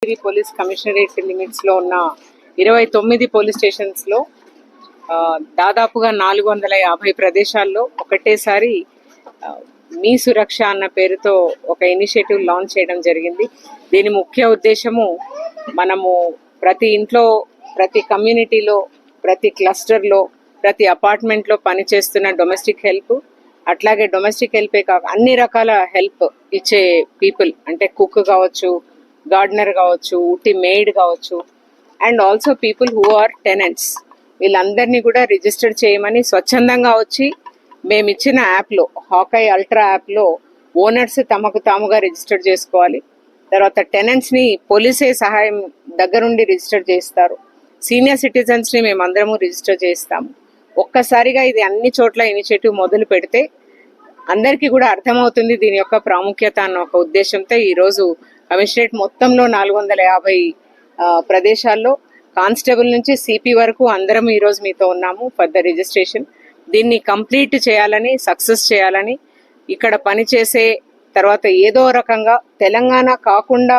Police commissionerate limits లో ఉన్న 29 police stations లో దాదాపుగా 450 ప్రదేశాల్లో ఒకటేసారి మీ సురక్ష అన్న పేరుతో ఒక ఇనిషియేటివ్ లాంచ్ చేయడం జరిగింది. దీని ముఖ్య ఉద్దేశము మనము ప్రతి ఇంట్లో, ప్రతి కమ్యూనిటీలో, ప్రతి క్లస్టర్లో, ప్రతి అపార్ట్మెంట్లో పనిచేస్తున్న డొమెస్టిక్ హెల్ప్, అట్లాగే డొమెస్టిక్ హెల్పే కాక అన్ని రకాల హెల్ప్ ఇచ్చే పీపుల్, అంటే కుక్ కావచ్చు, గార్డెనర్ కావచ్చు, ఉట్టి మెయిడ్ కావచ్చు, and also people who are tenants, వీళ్ళందరినీ కూడా రిజిస్టర్ చేయమని స్వచ్ఛందంగా వచ్చి మేము ఇచ్చిన యాప్లో, హాకై అల్ట్రా యాప్లో ఓనర్స్ తమకు తాముగా రిజిస్టర్ చేసుకోవాలి. తర్వాత టెనెంట్స్ని పోలీసే సహాయం దగ్గరుండి రిజిస్టర్ చేస్తారు. సీనియర్ సిటిజన్స్ని మేమందరము రిజిస్టర్ చేస్తాము. ఒక్కసారిగా ఇది అన్ని చోట్ల ఇనిషియేటివ్ మొదలు పెడితే అందరికీ కూడా అర్థమవుతుంది దీని యొక్క ప్రాముఖ్యత అన్న ఒక ఉద్దేశంతో ఈరోజు కమిషనరేట్ మొత్తంలో 450 ప్రదేశాల్లో కానిస్టేబుల్ నుంచి సిపి వరకు అందరం ఈరోజు మీతో ఉన్నాము ఫర్ ద రిజిస్ట్రేషన్. దీన్ని కంప్లీట్ చేయాలని, సక్సెస్ చేయాలని, ఇక్కడ పనిచేసే తర్వాత ఏదో రకంగా తెలంగాణ కాకుండా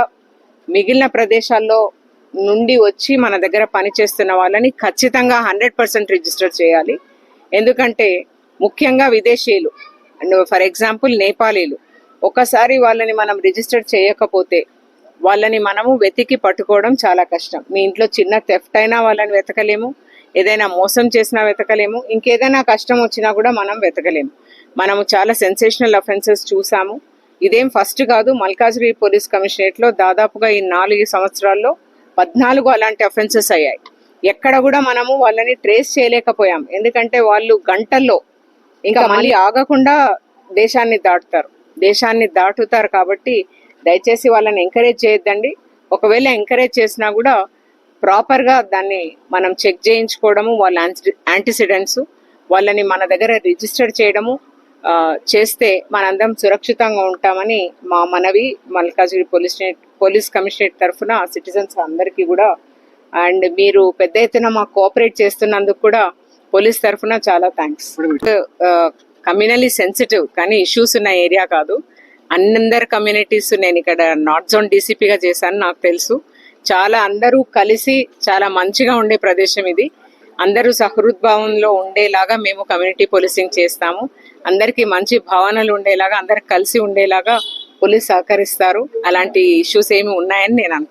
మిగిలిన ప్రదేశాల్లో నుండి వచ్చి మన దగ్గర పనిచేస్తున్న వాళ్ళని ఖచ్చితంగా 100% రిజిస్టర్ చేయాలి. ఎందుకంటే ముఖ్యంగా విదేశీయులు, అండ్ ఫర్ ఎగ్జాంపుల్ నేపాలీలు, ఒకసారి వాళ్ళని మనం రిజిస్టర్ చేయకపోతే వాళ్ళని మనము వెతికి పట్టుకోవడం చాలా కష్టం. మీ ఇంట్లో చిన్న థెఫ్ట్ అయినా వాళ్ళని వెతకలేము, ఏదైనా మోసం చేసినా వెతకలేము, ఇంకేదైనా కష్టం వచ్చినా కూడా మనం వెతకలేము. మనము చాలా సెన్సేషనల్ అఫెన్సెస్ చూసాము. ఇదేం ఫస్ట్ కాదు. మల్కాజ్గిరి పోలీస్ కమిషనరేట్లో దాదాపుగా ఈ 4 సంవత్సరాల్లో 14 అలాంటి అఫెన్సెస్ అయ్యాయి. ఎక్కడ కూడా మనము వాళ్ళని ట్రేస్ చేయలేకపోయాం. ఎందుకంటే వాళ్ళు గంటల్లో ఇంకా మళ్ళీ ఆగకుండా దేశాన్ని దాటుతారు. కాబట్టి దయచేసి వాళ్ళని ఎంకరేజ్ చేయొద్దండి. ఒకవేళ ఎంకరేజ్ చేసినా కూడా ప్రాపర్గా దాన్ని మనం చెక్ చేయించుకోవడము, వాళ్ళ యాంటీసిడెంట్స్, వాళ్ళని మన దగ్గర రిజిస్టర్ చేయడము చేస్తే మనందరం సురక్షితంగా ఉంటామని మా మనవి మల్కాజ్గిరి పోలీస్ కమిషనరేట్ తరఫున సిటిజన్స్ అందరికీ కూడా. అండ్ మీరు పెద్ద ఎత్తున మాకు కోఆపరేట్ చేస్తున్నందుకు కూడా పోలీస్ తరఫున చాలా థ్యాంక్స్. కమ్యూనలీ సెన్సిటివ్ కానీ ఇష్యూస్ ఉన్న ఏరియా కాదు. అందరు కమ్యూనిటీస్, నేను ఇక్కడ నార్త్ జోన్ డీసీపీగా చేశాను, నాకు తెలుసు. చాలా అందరూ కలిసి చాలా మంచిగా ఉండే ప్రదేశం ఇది. అందరూ సహృద్భావంలో ఉండేలాగా మేము కమ్యూనిటీ పోలీసింగ్ చేస్తాము. అందరికీ మంచి భావనలు ఉండేలాగా, అందరు కలిసి ఉండేలాగా పోలీస్ సహకరిస్తారు. అలాంటి ఇష్యూస్ ఏమి ఉన్నాయని నేను అనుకుంటున్నాను.